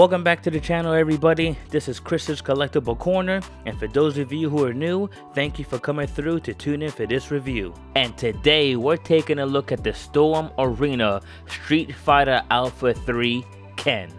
Welcome back to the channel, everybody. This is Chris's Collectible Corner, and for those of you who are new, thank you for coming through to tune in for this review. And today we're taking a look at the Storm Arena Street Fighter Alpha 3 Ken.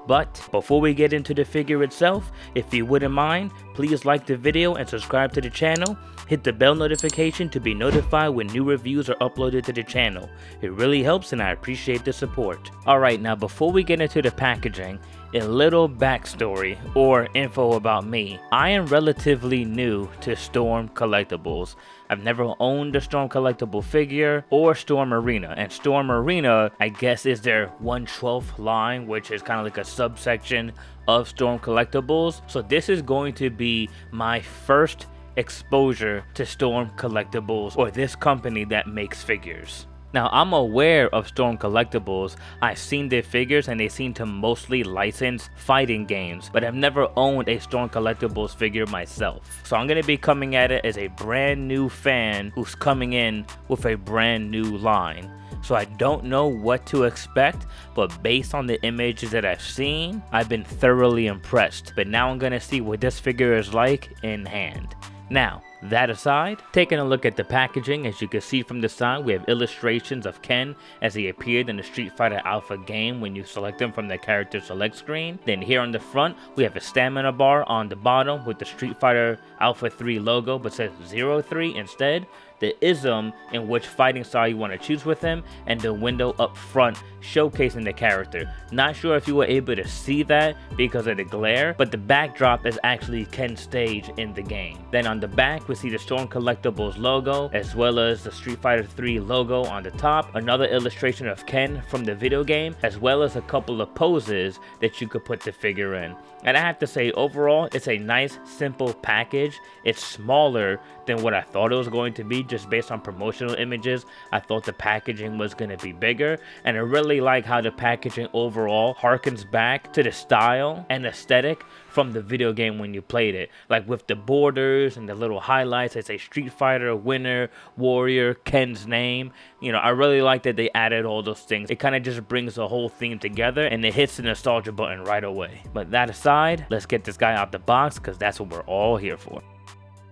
But before we get into the figure itself, if you wouldn't mind, please like the video and subscribe to the channel. Hit the bell notification to be notified when new reviews are uploaded to the channel. It really helps and I appreciate the support. Alright, now before we get into the packaging, a little backstory or info about me. I am relatively new to Storm Collectibles. I've never owned a Storm Collectible figure or Storm Arena, and Storm Arena, I guess, is their 1/12 line, which is kind of like a subsection of Storm Collectibles. So this is going to be my first exposure to Storm Collectibles, or this company that makes figures. Now, I'm aware of Storm Collectibles. I've seen their figures and they seem to mostly license fighting games, but I've never owned a Storm Collectibles figure myself. So I'm going to be coming at it as a brand new fan who's coming in with a brand new line. So I don't know what to expect, but based on the images that I've seen, I've been thoroughly impressed. But now I'm going to see what this figure is like in hand. Now, that aside, taking a look at the packaging, as you can see from the side, we have illustrations of Ken as he appeared in the Street Fighter Alpha game when you select him from the character select screen. Then here on the front, we have a stamina bar on the bottom with the Street Fighter Alpha 3 logo, but says 03 instead. The ism in which fighting style you want to choose with him, and the window up front showcasing the character. Not sure if you were able to see that because of the glare, but the backdrop is actually Ken's stage in the game. Then on the back, we see the Storm Collectibles logo, as well as the Street Fighter 3 logo on the top. Another illustration of Ken from the video game, as well as a couple of poses that you could put the figure in. And I have to say, overall, it's a nice, simple package. It's smaller than what I thought it was going to be, just based on promotional images. I thought the packaging was going to be bigger, and I really like how the packaging overall harkens back to the style and aesthetic from the video game when you played it. Like with the borders and the little highlights, it's a Street Fighter winner, warrior, Ken's name. You know, I really like that they added all those things. It kind of just brings the whole theme together and it hits the nostalgia button right away. But that aside, let's get this guy out the box because that's what we're all here for.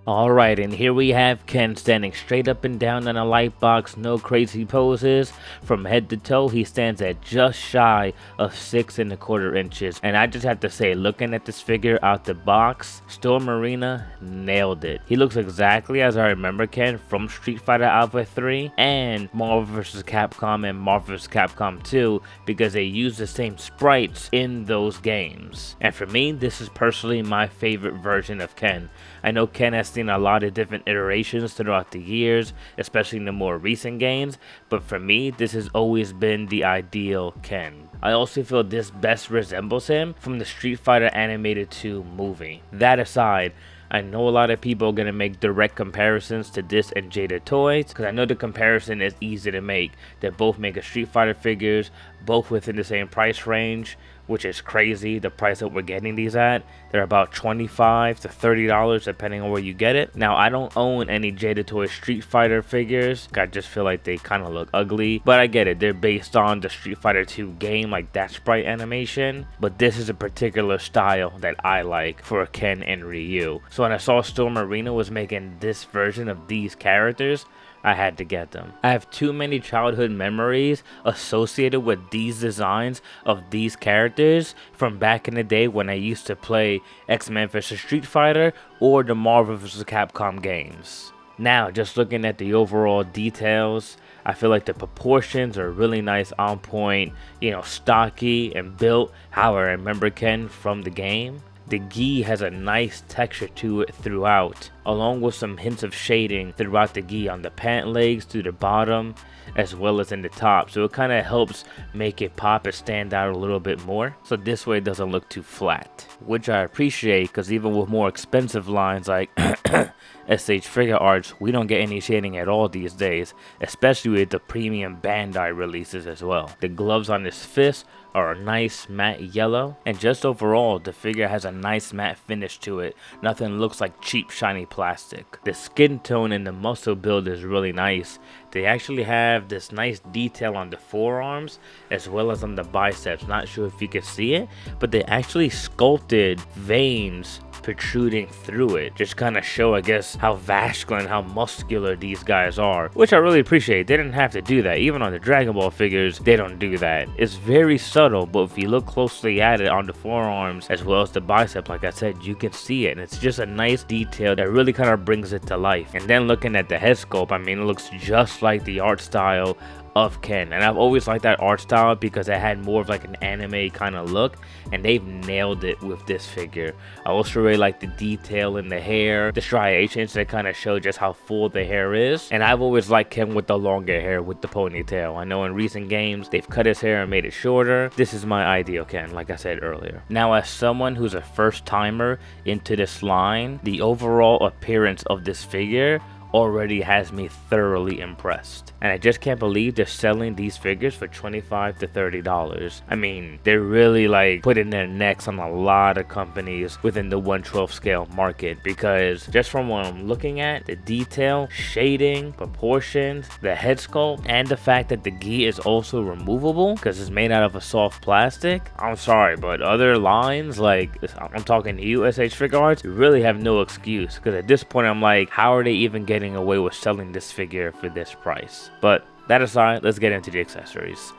Alright, and here we have Ken standing straight up and down on a light box, no crazy poses. From head to toe, he stands at just shy of 6 1/4 inches. And I just have to say, looking at this figure out the box, Storm Arena nailed it. He looks exactly as I remember Ken from Street Fighter Alpha 3 and Marvel vs. Capcom and Marvel vs. Capcom 2, because they use the same sprites in those games. And for me, this is personally my favorite version of Ken. I know Ken has seen a lot of different iterations throughout the years, especially in the more recent games, but for me, this has always been the ideal Ken. I also feel this best resembles him from the Street Fighter Animated 2 movie. That aside, I know a lot of people are going to make direct comparisons to this and Jada Toys, because I know the comparison is easy to make. They both make Street Fighter figures, both within the same price range, which is crazy, the price that we're getting these at. They're about $25 to $30 depending on where you get it. Now, I don't own any Jada Toys Street Fighter figures. I just feel like they kind of look ugly, but I get it. They're based on the Street Fighter 2 game, like that sprite animation, but this is a particular style that I like for Ken and Ryu. So when I saw Storm Arena was making this version of these characters, I had to get them. I have too many childhood memories associated with these designs of these characters from back in the day when I used to play X-Men vs. Street Fighter or the Marvel vs. Capcom games. Now, just looking at the overall details, I feel like the proportions are really nice, on point, you know, stocky and built how I remember Ken from the game. The gi has a nice texture to it throughout, along with some hints of shading throughout the gi on the pant legs to the bottom, as well as in the top. So it kind of helps make it pop and stand out a little bit more. So this way it doesn't look too flat, which I appreciate, because even with more expensive lines like SH Figuarts, we don't get any shading at all these days, especially with the premium Bandai releases as well. The gloves on his fist are a nice matte yellow, and just overall the figure has a nice matte finish to it. Nothing looks like cheap shiny plastic. The skin tone and the muscle build is really nice. they actually have this nice detail on the forearms as well as on the biceps. Not sure if you can see it, but they actually sculpted veins protruding through it, just kind of show, I guess, how vascular, how muscular these guys are, which I really appreciate. They didn't have to do that. Even on the Dragon Ball figures, they don't do that. It's very subtle, but if you look closely at it on the forearms as well as the bicep, like I said, you can see it, and it's just a nice detail that really kind of brings it to life. And then looking at the head sculpt, I mean, it looks just like the art style of Ken, and I've always liked that art style because it had more of like an anime kind of look, and they've nailed it with this figure. I also really like the detail in the hair, the striations that kind of show just how full the hair is, and I've always liked Ken with the longer hair with the ponytail. I know in recent games they've cut his hair and made it shorter. This is my ideal Ken, like I said earlier. Now, as someone who's a first timer into this line, the overall appearance of this figure already has me thoroughly impressed, and I just can't believe they're selling these figures for $25 to $30. I mean, they're really like putting their necks on a lot of companies within the 1/12 scale market, because just from what I'm looking at, the detail, shading, proportions, the head sculpt, and the fact that the gi is also removable because it's made out of a soft plastic, I'm sorry, but other lines, like I'm talking to you, SH Figuarts, you really have no excuse, because at this point I'm like, how are they even getting away with selling this figure for this price? But that aside, let's get into the accessories.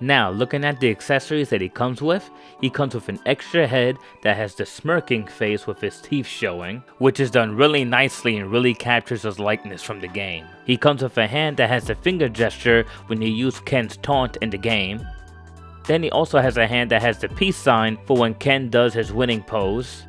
Now, looking at the accessories that he comes with an extra head that has the smirking face with his teeth showing, which is done really nicely and really captures his likeness from the game. He comes with a hand that has the finger gesture when you use Ken's taunt in the game. Then he also has a hand that has the peace sign for when Ken does his winning pose.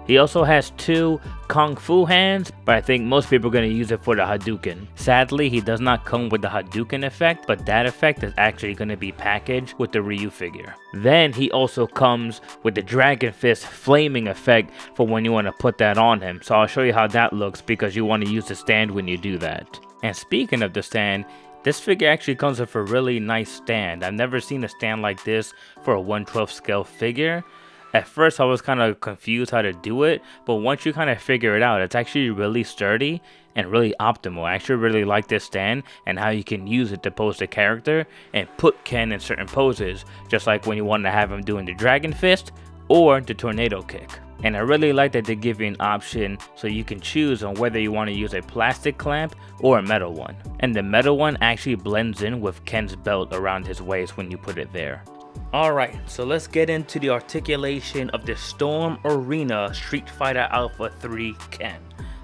He also has two Kung Fu hands, but I think most people are going to use it for the Hadouken. Sadly, he does not come with the Hadouken effect, but that effect is actually going to be packaged with the Ryu figure. Then he also comes with the Dragon Fist flaming effect for when you want to put that on him. So I'll show you how that looks, because you want to use the stand when you do that. And speaking of the stand, this figure actually comes with a really nice stand. I've never seen a stand like this for a 1/12 scale figure. At first I was kind of confused how to do it, but once you kind of figure it out, it's actually really sturdy and really optimal. I actually really like this stand and how you can use it to pose the character and put Ken in certain poses, just like when you want to have him doing the Dragon Fist or the Tornado Kick. And I really like that they give you an option so you can choose on whether you want to use a plastic clamp or a metal one. And the metal one actually blends in with Ken's belt around his waist when you put it there. Alright, so let's get into the articulation of the Storm Arena Street Fighter Alpha 3 Ken.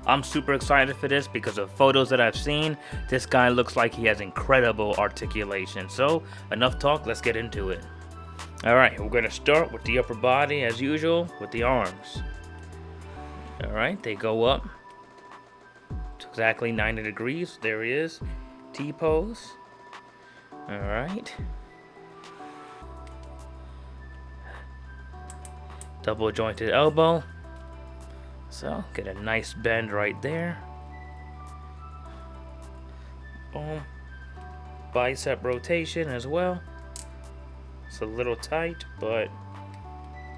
I'm super excited for this because of photos that I've seen. This guy looks like he has incredible articulation. So, enough talk, let's get into it. Alright, we're going to start with the upper body as usual with the arms. Alright, they go up to exactly 90 degrees. There he is. T-pose. Alright. Double jointed elbow. So, get a nice bend right there. Boom. Bicep rotation as well. It's a little tight, but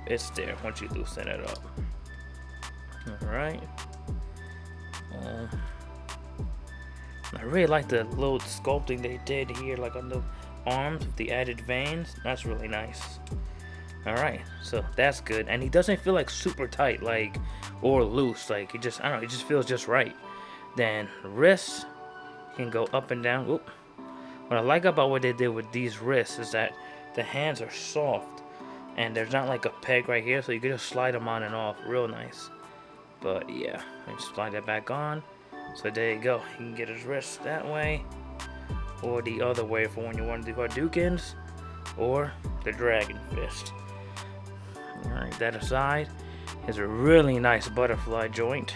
it's there once you loosen it up. Alright. I really like the little sculpting they did here, like on the arms with the added veins. That's really nice. Alright, so that's good. And he doesn't feel like super tight, like, or loose. Like, it just, I don't know, it just feels just right. Then, wrists can go up and down. Oop. What I like about what they did with these wrists is that the hands are soft. And there's not like a peg right here, so you can just slide them on and off. Real nice. But, yeah, just slide that back on. So there you go. You can get his wrists that way. Or the other way for when you want to do Hadoukens. Or the Dragon Fist. Alright, that aside, is a really nice butterfly joint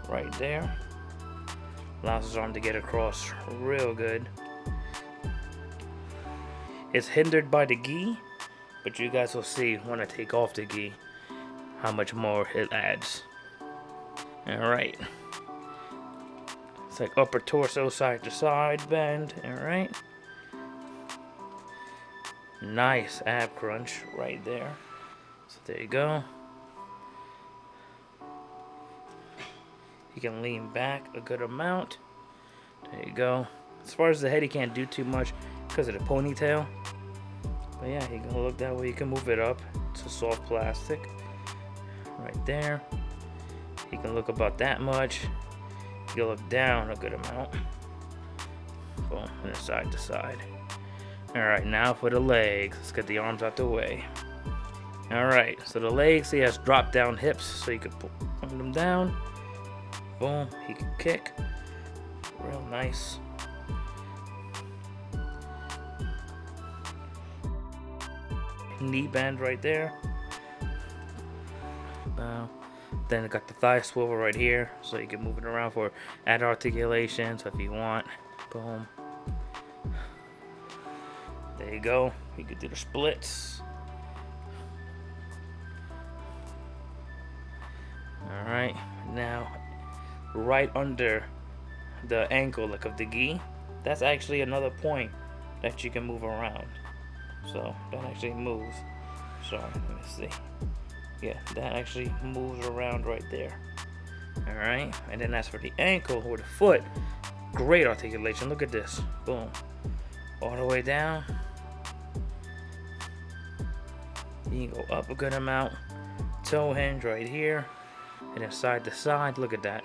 right there. Allows his arm to get across real good. It's hindered by the gi, but you guys will see when I take off the gi how much more it adds. Alright. It's like upper torso side to side bend. Alright. Nice ab crunch right there. So there you go. You can lean back a good amount There you go. As far as the head, he can't do too much because of the ponytail. But yeah, you can look that way. You can move it up. It's a soft plastic. Right there. You can look about that much. You can look down a good amount. Boom, and side to side. Alright, now for the legs. Let's get the arms out the way. Alright, so the legs, he has drop down hips, so you can pull them down. Boom, he can kick. Real nice. Knee bend right there. Then I got the thigh swivel right here, so you can move it around for add articulation. So if you want, boom. There you go. You can do the splits. All right, now right under the ankle, like of the gi, that's actually another point that you can move around. So that actually moves. Sorry, let me see. Yeah, that actually moves around right there. Alright, and then as for the ankle or the foot, great articulation. Look at this. Boom. All the way down. You can go up a good amount. Toe hinge right here. And then side to side. Look at that.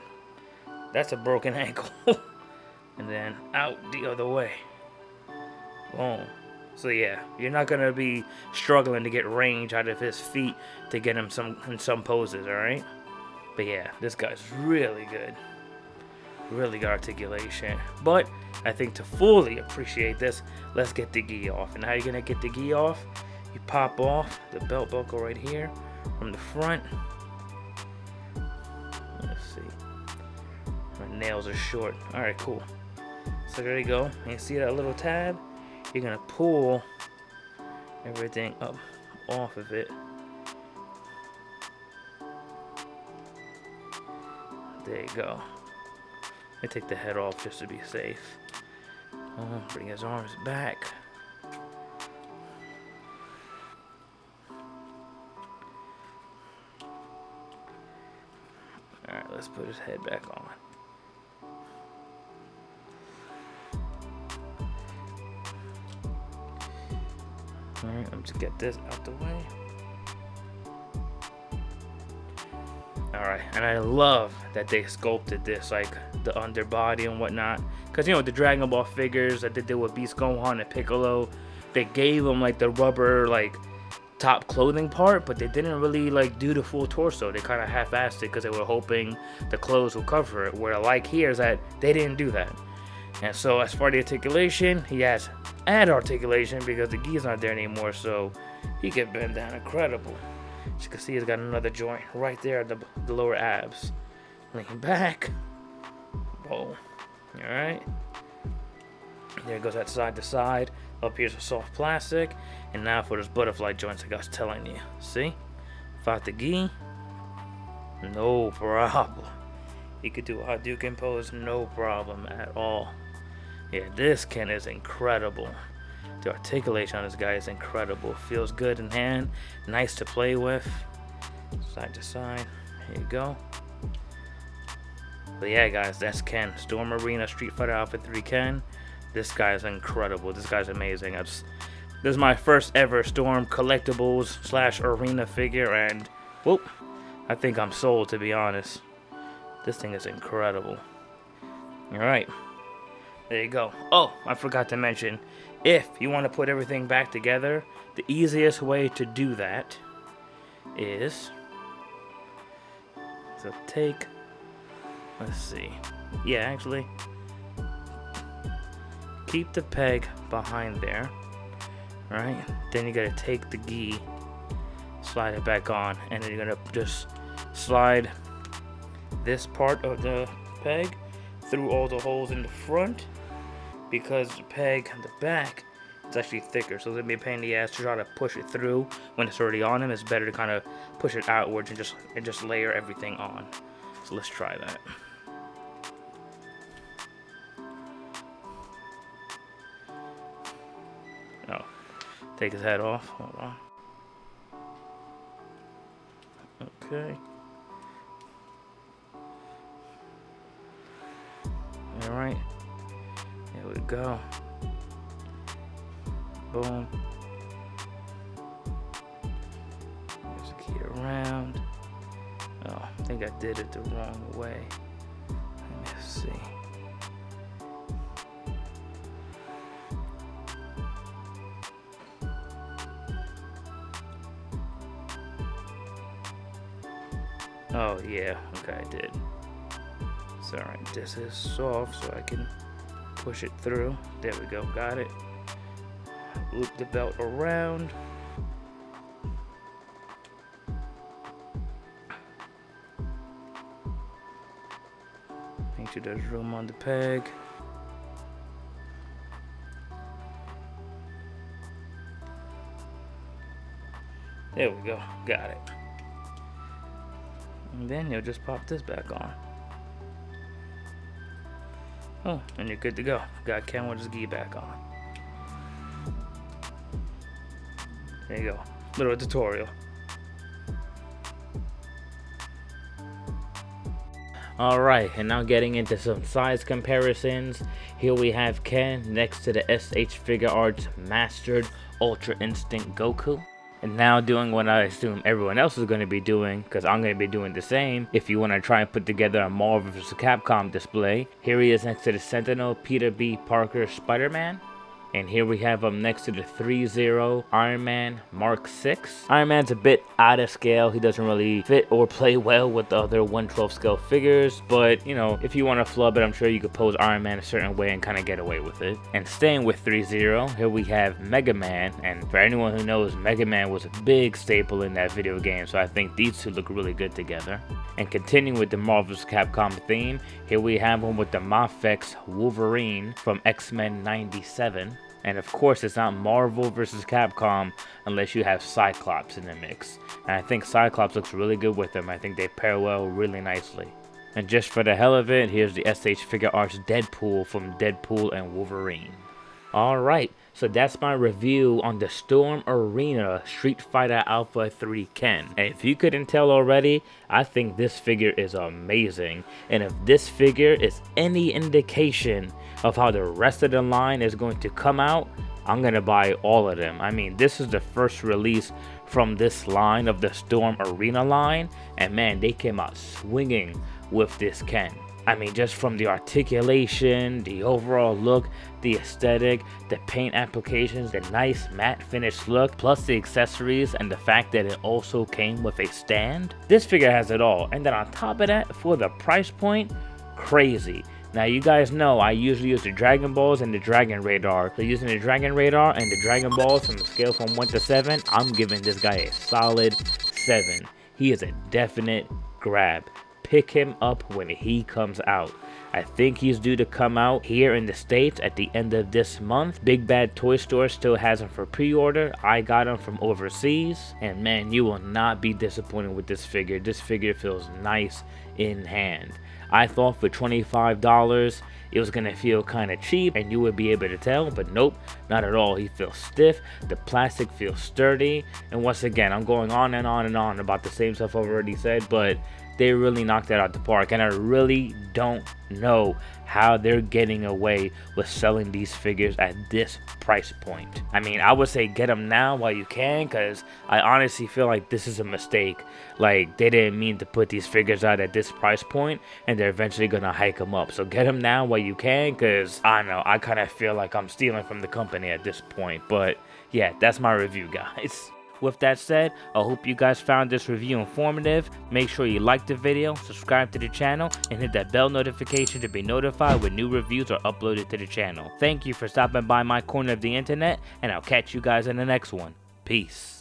That's a broken ankle. And then out the other way. Boom. So yeah, you're not gonna be struggling to get range out of his feet to get him in some poses, all right? But yeah, this guy's really good, really good articulation. But I think to fully appreciate this, let's get the gi off. And how you gonna get the gi off? You pop off the belt buckle right here from the front. Let's see, my nails are short. All right, cool. So there you go. And you see that little tab? You're gonna pull everything up off of it. There you go. Let me take the head off just to be safe. Bring his arms back. Alright, let's put his head back on. Alright, I'm just get this out the way. Alright, and I love that they sculpted this, like the underbody and whatnot. Because, you know, the Dragon Ball figures that they did with Beast Gohan and Piccolo, they gave them like the rubber, like, top clothing part, but they didn't really like do the full torso. They kind of half-assed it because they were hoping the clothes would cover it. Where like here is that they didn't do that. And so as far as the articulation, he has add articulation because the gi's not there anymore, so he can bend down incredible. As you can see, he's got another joint right there at the lower abs. Lean back. Boom. Alright. There it goes that side to side. Up here's a soft plastic. And now for those butterfly joints like I was telling you. See? Without the gi, no problem. He could do a Hadouken pose, no problem at all. Yeah, this Ken is incredible. The articulation on this guy is incredible. Feels good in hand, nice to play with. Side to side, here you go. But yeah, guys, that's Ken. Storm Arena Street Fighter Outfit 3 Ken. This guy is incredible. This guy's amazing. This is my first ever Storm Collectibles / Arena figure, and whoop, I think I'm sold, to be honest. This thing is incredible. Alright. There you go. Oh, I forgot to mention, if you want to put everything back together, the easiest way to do that is to take, let's see. Yeah, actually, keep the peg behind there, right? Then you gotta take the gi, slide it back on, and then you're gonna just slide this part of the peg through all the holes in the front, because the peg on the back is actually thicker, so it's gonna be a pain in the ass to try to push it through when it's already on him. It's better to kind of push it outwards and just layer everything on. So let's try that. Oh, take his head off. Hold on. Okay. All right. There we go. Boom. There's the key around. Oh, I think I did it the wrong way. Let me see. Oh yeah, okay, I did. So alright, this is soft so I can push it through. There we go, got it. Loop the belt around. Make sure there's room on the peg. There we go, got it. And then you'll just pop this back on. Oh, and you're good to go. Got Kenwood's gi back on. There you go. Little tutorial. Alright, and now getting into some size comparisons. Here we have Ken next to the SH Figuarts Mastered Ultra Instinct Goku. And now doing what I assume everyone else is going to be doing, because I'm going to be doing the same. If you want to try and put together a Marvel vs. Capcom display, here he is next to the Sentinel Peter B. Parker Spider-Man. And here we have him next to the Threezero Iron Man Mark 6. Iron Man's a bit out of scale. He doesn't really fit or play well with the other 1/12 scale figures. But, you know, if you want to flub it, I'm sure you could pose Iron Man a certain way and kind of get away with it. And staying with Threezero, here we have Mega Man. And for anyone who knows, Mega Man was a big staple in that video game. So I think these two look really good together. And continuing with the Marvel vs. Capcom theme, here we have him with the Mafex Wolverine from X-Men 97. And of course, it's not Marvel vs. Capcom unless you have Cyclops in the mix. And I think Cyclops looks really good with them. I think they pair well really nicely. And just for the hell of it, here's the SH Figuarts Deadpool from Deadpool and Wolverine. Alright, so that's my review on the Storm Arena Street Fighter Alpha 3 Ken. And if you couldn't tell already, I think this figure is amazing. And if this figure is any indication of how the rest of the line is going to come out, I'm gonna buy all of them. I mean, this is the first release from this line of the Storm Arena line, and man, they came out swinging with this Ken. I mean, just from the articulation, the overall look, the aesthetic, the paint applications, the nice matte finish look, plus the accessories and the fact that it also came with a stand. This figure has it all. And then on top of that, for the price point, crazy. Now you guys know I usually use the Dragon Balls and the Dragon Radar. So using the Dragon Radar and the Dragon Balls from the scale from 1 to 7, I'm giving this guy a solid 7. He is a definite grab. Pick him up when he comes out. I think he's due to come out here in the States at the end of this month. Big Bad Toy Store still has him for pre-order. I got him from overseas. And man, you will not be disappointed with this figure. This figure feels nice in hand. I thought for $25 it was gonna feel kind of cheap and you would be able to tell, but nope, not at all. He feels stiff, the plastic feels sturdy, and once again, I'm going on and on and on about the same stuff I've already said, but they really knocked that out the park, and I really don't know how they're getting away with selling these figures at this price point. I mean, I would say get them now while you can, because I honestly feel like this is a mistake. Like, they didn't mean to put these figures out at this price point, and they're eventually gonna hike them up. So get them now while you can, because I don't know, I kind of feel like I'm stealing from the company at this point. But yeah, that's my review, guys. With that said, I hope you guys found this review informative. Make sure you like the video, subscribe to the channel, and hit that bell notification to be notified when new reviews are uploaded to the channel. Thank you for stopping by my corner of the internet, and I'll catch you guys in the next one. Peace.